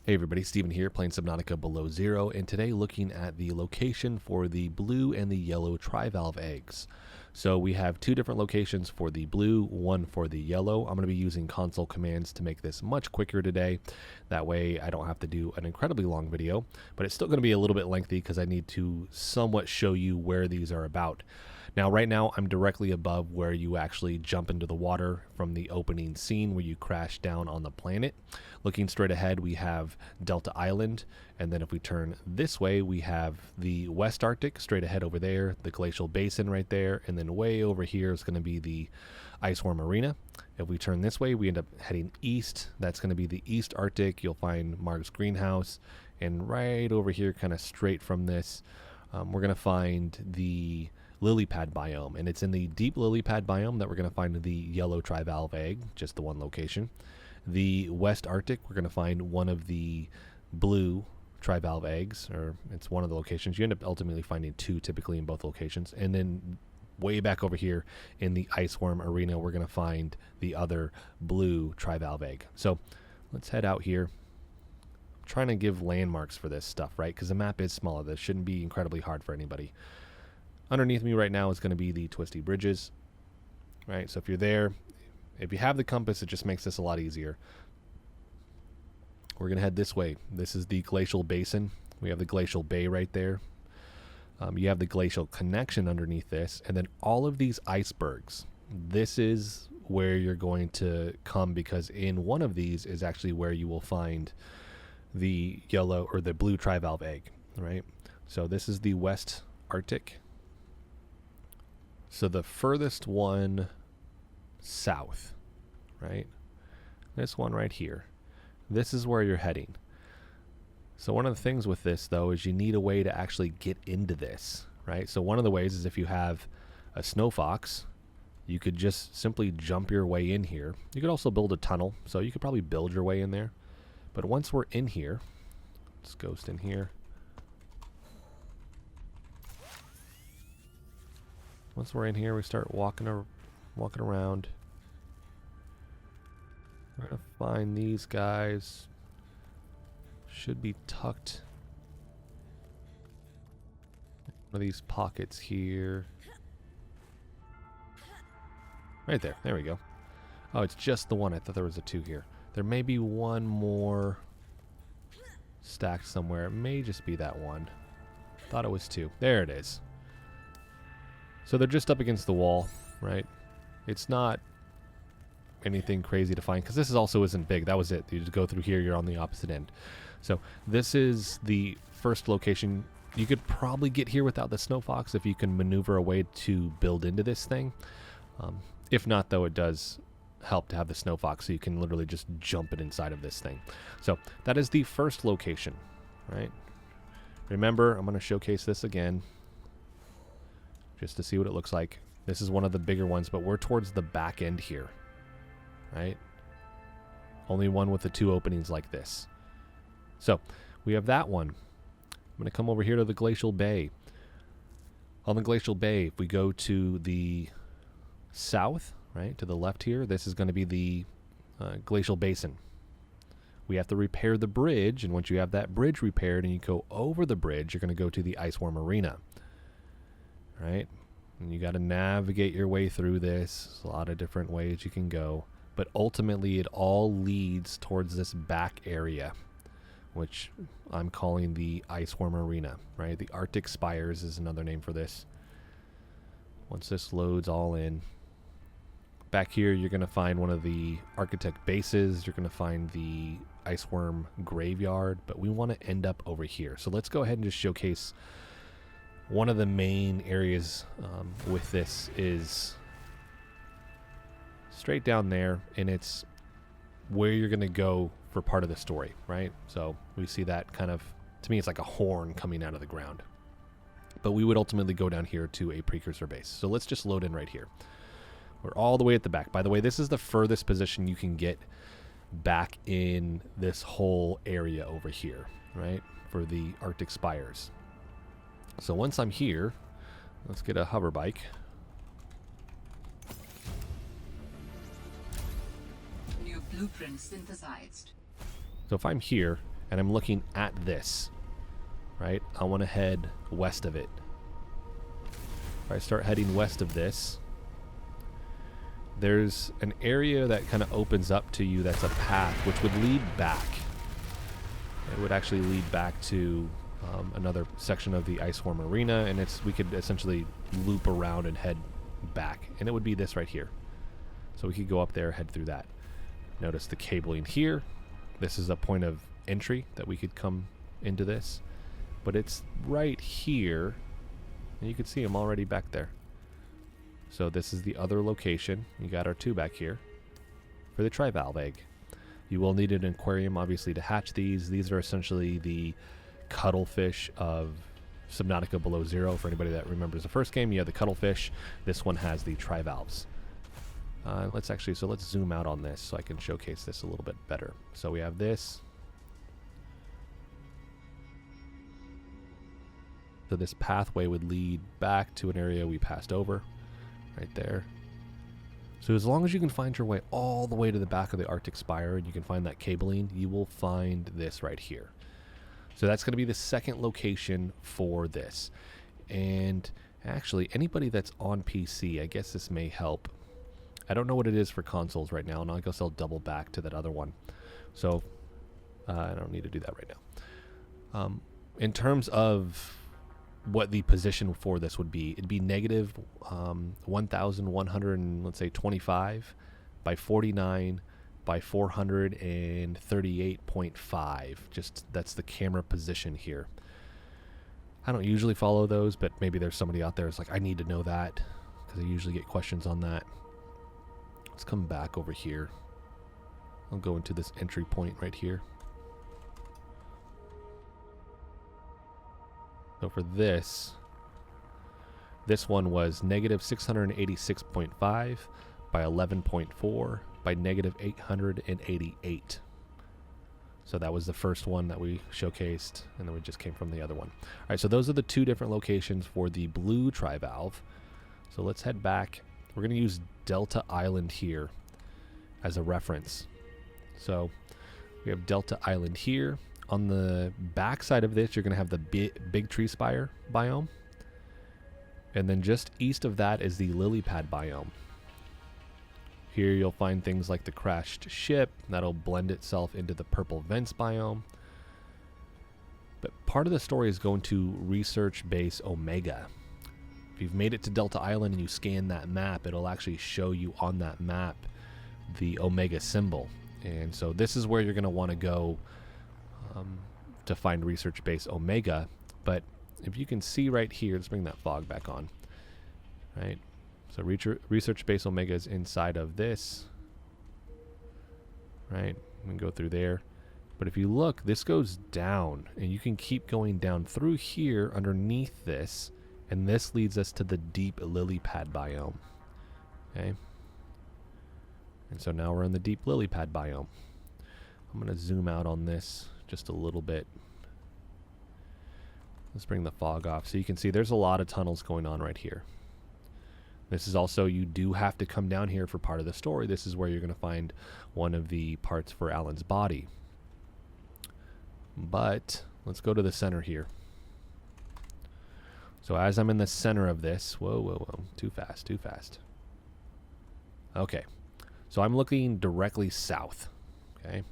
Hey everybody, Steven here, playing Subnautica Below Zero, and today looking at the location for the blue and the yellow trivalve eggs. So we have two different locations for the blue, one for the yellow. I'm going to be using console commands to make this much quicker today. That way I don't have to do an incredibly long video, but it's still going to be a little bit lengthy because I need to somewhat show you where these are about. Now, right now, I'm directly above where you actually jump into the water from the opening scene where you crash down on the planet. Looking straight ahead, we have Delta Island, and then if we turn this way, we have the West Arctic straight ahead over there, the Glacial Basin right there, and then way over here is going to be the Iceworm Arena. If we turn this way, we end up heading east. That's going to be the East Arctic. You'll find Mark's greenhouse, and right over here, kind of straight from this, we're going to find the lily pad biome, and it's in the deep lily pad biome that we're going to find the yellow trivalve egg, just the one location. The West Arctic, we're going to find one of the blue trivalve eggs, or it's one of the locations. You end up ultimately finding two typically in both locations. And then way back over here in the Iceworm Arena, we're going to find the other blue trivalve egg. So let's head out here. I'm trying to give landmarks for this stuff, right? Because the map is smaller. This shouldn't be incredibly hard for anybody. Underneath me right now is going to be the twisty bridges, right? So if you're there, if you have the compass, it just makes this a lot easier. We're going to head this way. This is the Glacial Basin. We have the Glacial Bay right there. You have the glacial connection underneath this, and then all of these icebergs. This is where you're going to come, because in one of these is actually where you will find the yellow or the blue trivalve egg, right? So this is the West Arctic. So the furthest one south, right? This one right here. This is where you're heading. So one of the things with this, though, is you need a way to actually get into this, right? So one of the ways is if you have a snow fox, you could just simply jump your way in here. You could also build a tunnel, so you could probably build your way in there. But once we're in here, let's ghost in here. Once we're in here, we start walking around. We're going to find these guys. Should be tucked in one of these pockets here. Right there. There we go. Oh, it's just the one. I thought there was a two here. There may be one more stacked somewhere. It may just be that one. Thought it was two. There it is. So they're just up against the wall, right? It's not anything crazy to find, because this also isn't big. That was it. You just go through here, you're on the opposite end. So this is the first location. You could probably get here without the snow fox if you can maneuver a way to build into this thing. If not, though, it does help to have the snow fox, so you can literally just jump it inside of this thing. So that is the first location, right? Remember, I'm going to showcase this again, just to see what it looks like. This is one of the bigger ones, but we're towards the back end here, right? Only one with the two openings like this. So we have that one. I'm going to come over here to the Glacial Bay. On the Glacial Bay, if we go to the south, right, to the left here, this is going to be the Glacial Basin. We have to repair the bridge, and once you have that bridge repaired and you go over the bridge, you're going to go to the Iceworm Arena. Right? And you got to navigate your way through this. There's a lot of different ways you can go. But ultimately, it all leads towards this back area, which I'm calling the Iceworm Arena, right? The Arctic Spires is another name for this. Once this loads all in, back here, you're going to find one of the architect bases. You're going to find the Iceworm Graveyard, but we want to end up over here. So let's go ahead and just showcase. One of the main areas with this is straight down there, and it's where you're going to go for part of the story, right? So we see that kind of, to me, it's like a horn coming out of the ground. But we would ultimately go down here to a precursor base. So let's just load in right here. We're all the way at the back. By the way, this is the furthest position you can get back in this whole area over here, right? For the Arctic Spires. So once I'm here, let's get a hover bike. New blueprint synthesized. So if I'm here, and I'm looking at this, right? I want to head west of it. If I start heading west of this, there's an area that kind of opens up to you that's a path which would lead back. It would actually lead back to another section of the Iceworm Arena, and we could essentially loop around and head back, and it would be this right here. So we could go up there, head through that. Notice the cabling here. This is a point of entry that we could come into this, but it's right here, and you can see them already back there. So this is the other location. You got our 2 back here for the Trivalve egg. You will need an aquarium, obviously, to hatch these. These are essentially the cuttlefish of Subnautica Below Zero. For anybody that remembers the first game, you have the cuttlefish. This one has the trivalves. Let's zoom out on this so I can showcase this a little bit better. So we have this. So this pathway would lead back to an area we passed over. Right there. So as long as you can find your way all the way to the back of the Arctic Spire and you can find that cabling, you will find this right here. So that's going to be the second location for this. And actually, anybody that's on PC, I guess this may help. I don't know what it is for consoles right now, and I guess I'll double back to that other one. So I don't need to do that right now. In terms of what the position for this would be, it'd be negative 1,125 by 49 by 438.5. Just that's the camera position here. I don't usually follow those, but maybe there's somebody out there who's like, I need to know that, because I usually get questions on that. Let's come back over here. I'll go into this entry point right here. So for this one was negative 686.5 by 11.4 by negative 888. So that was the first one that we showcased, and then we just came from the other one. All right, so those are the 2 different locations for the blue trivalve. So let's head back. We're going to use Delta Island here as a reference. So we have Delta Island here. On the back side of this, you're going to have the big tree spire biome. And then just east of that is the lily pad biome. Here you'll find things like the crashed ship. That'll blend itself into the purple vents biome. But part of the story is going to research base Omega. If you've made it to Delta Island and you scan that map, it'll actually show you on that map the Omega symbol. And so this is where you're going to want to go to find research base Omega. But if you can see right here, let's bring that fog back on. Right, so research base Omega is inside of this. Right, we can go through there. But if you look, this goes down, and you can keep going down through here underneath this, and this leads us to the deep lily pad biome. Okay, and so now we're in the deep lily pad biome. I'm going to zoom out on this just a little bit. Let's bring the fog off so you can see there's a lot of tunnels going on right here. This is also, you do have to come down here for part of the story. This is where you're going to find one of the parts for Alan's body. But let's go to the center here. So as I'm in the center of this, whoa, too fast. Okay, so I'm looking directly south. Okay,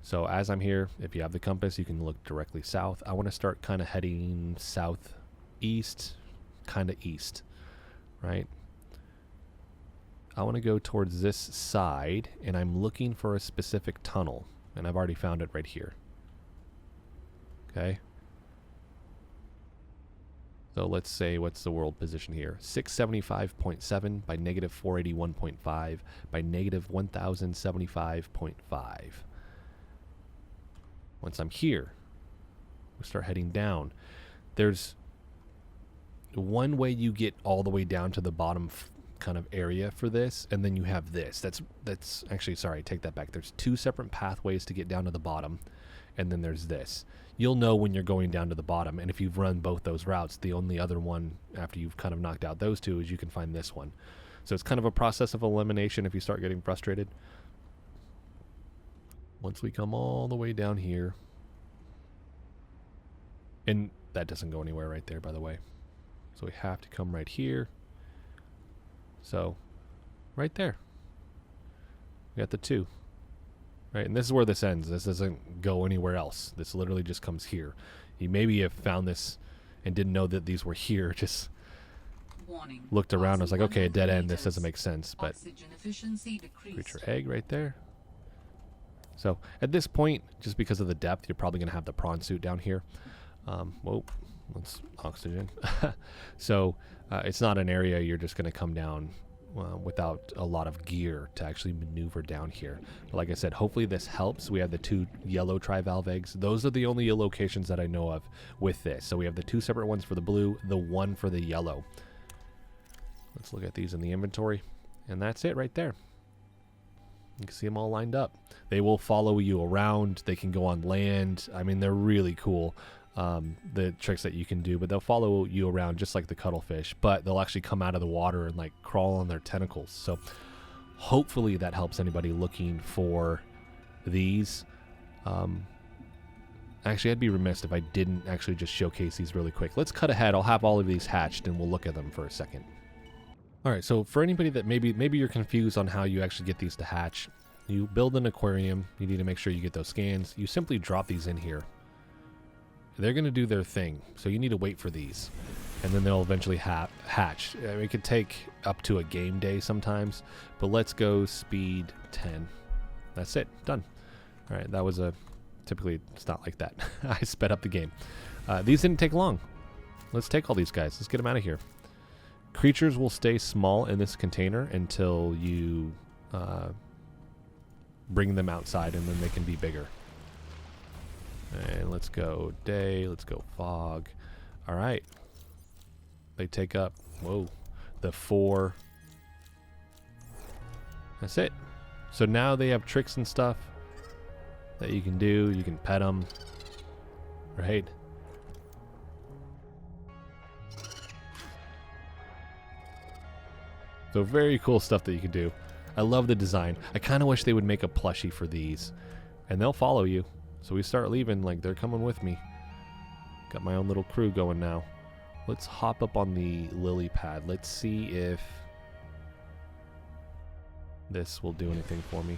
so as I'm here, if you have the compass, you can look directly south. I want to start kind of heading southeast, kind of east, right? I want to go towards this side, and I'm looking for a specific tunnel, and I've already found it right here. Okay. So let's say, what's the world position here? 675.7 by negative 481.5 by negative 1075.5. Once I'm here, we start heading down. There's one way you get all the way down to the bottom kind of area for this, and then you have this. That's actually, sorry, take that back. There's 2 separate pathways to get down to the bottom, and then there's this. You'll know when you're going down to the bottom, and if you've run both those routes, the only other one after you've kind of knocked out those 2 is you can find this one. So it's kind of a process of elimination if you start getting frustrated. Once we come all the way down here, and that doesn't go anywhere right there, by the way. So we have to come right here. So, right there. We got the 2. Right, and this is where this ends. This doesn't go anywhere else. This literally just comes here. You maybe have found this and didn't know that these were here. Just looked around and was like, okay, a dead end. This doesn't make sense. But creature egg right there. So at this point, just because of the depth, you're probably going to have the prawn suit down here. Whoa, let's oxygen. So it's not an area you're just going to come down without a lot of gear to actually maneuver down here. But like I said, hopefully this helps. We have the 2 yellow Trivalve eggs. Those are the only locations that I know of with this. So we have the 2 separate ones for the blue, the 1 for the yellow. Let's look at these in the inventory. And that's it right there. You can see them all lined up. They will follow you around. They can go on land. I mean, they're really cool. The tricks that you can do, but they'll follow you around just like the cuttlefish, but they'll actually come out of the water and like crawl on their tentacles. So hopefully that helps anybody looking for these. Actually, I'd be remiss if I didn't actually just showcase these really quick. Let's cut ahead. I'll have all of these hatched and we'll look at them for a second. All right, so for anybody that maybe you're confused on how you actually get these to hatch, you build an aquarium. You need to make sure you get those scans. You simply drop these in here. They're going to do their thing, so you need to wait for these, and then they'll eventually hatch. I mean, it could take up to a game day sometimes, but let's go speed 10. That's it. Done. All right, that was typically it's not like that. I sped up the game. These didn't take long. Let's take all these guys. Let's get them out of here. Creatures will stay small in this container until you bring them outside, and then they can be bigger. And let's go day, let's go fog. All right. They take up, whoa, the 4. That's it. So now they have tricks and stuff that you can do. You can pet them, right? So very cool stuff that you can do. I love the design. I kind of wish they would make a plushie for these, and they'll follow you. So we start leaving, like they're coming with me. Got my own little crew going now. Let's hop up on the lily pad. Let's see if this will do anything for me.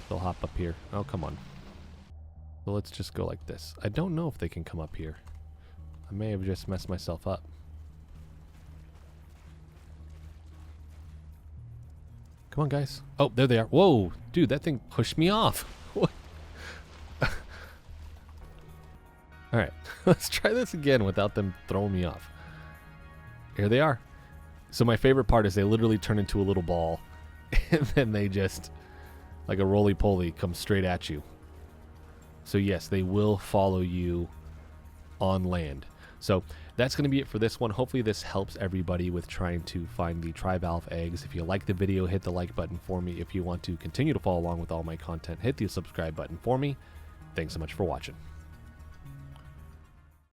They'll hop up here. Oh, come on. So let's just go like this. I don't know if they can come up here. I may have just messed myself up. Come on, guys. Oh, there they are. Whoa, dude, that thing pushed me off. What? All right, let's try this again without them throwing me off. Here they are. So my favorite part is they literally turn into a little ball, and then they just, like a roly-poly, come straight at you. So yes, they will follow you on land. So that's going to be it for this one. Hopefully this helps everybody with trying to find the Trivalve eggs. If you like the video, hit the like button for me. If you want to continue to follow along with all my content, hit the subscribe button for me. Thanks so much for watching.